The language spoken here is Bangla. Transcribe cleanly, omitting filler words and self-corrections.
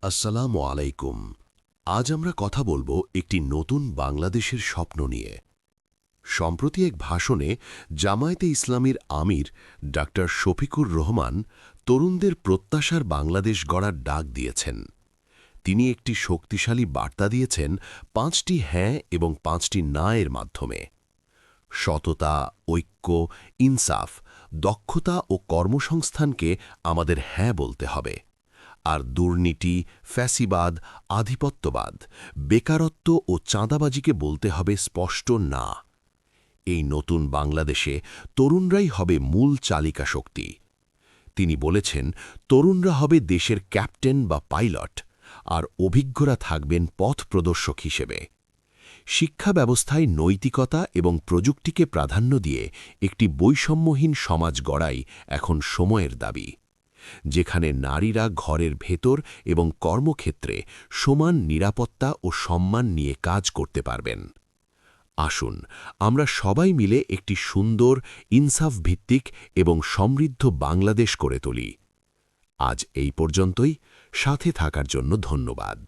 আসসালামু আলাইকুম। আজ আমরা কথা বলবো একটি নতুন বাংলাদেশের স্বপ্ন নিয়ে। সম্প্রতি এক ভাষণে জামায়াতে ইসলামীর আমির ডাক্তার শফিকুর রহমান তরুণদের প্রত্যাশার বাংলাদেশ গড়ার ডাক দিয়েছেন। তিনি একটি শক্তিশালী বার্তা দিয়েছেন ৫টি হ্যাঁ এবং ৫টি না এর মাধ্যমে। সততা, ঐক্য, ইনসাফ, দক্ষতা ও কর্মসংস্থানকে আমাদের হ্যাঁ বলতে হবে। আর দুর্নীতি, ফ্যাসিবাদ, আধিপত্যবাদ, বেকারত্ব ও চাঁদাবাজিকে বলতে হবে স্পষ্ট না। এই নতুন বাংলাদেশে তরুণরাই হবে মূল চালিকা শক্তি। তিনি বলেছেন, তরুণরা হবে দেশের ক্যাপ্টেন বা পাইলট, আর অভিজ্ঞরা থাকবেন পথ প্রদর্শক হিসেবে। শিক্ষা ব্যবস্থায় নৈতিকতা এবং প্রযুক্তিকে প্রাধান্য দিয়ে একটি বৈষম্যহীন সমাজ গড়াই এখন সময়ের দাবি, যেখানে নারীরা ঘরের ভেতর এবং কর্মক্ষেত্রে সমান নিরাপত্তা ও সম্মান নিয়ে কাজ করতে পারবেন। আসুন আমরা সবাই মিলে একটি সুন্দর, ইনসাফ ভিত্তিক এবং সমৃদ্ধ বাংলাদেশ করে তুলি। আজ এই পর্যন্তই। সাথে থাকার জন্য ধন্যবাদ।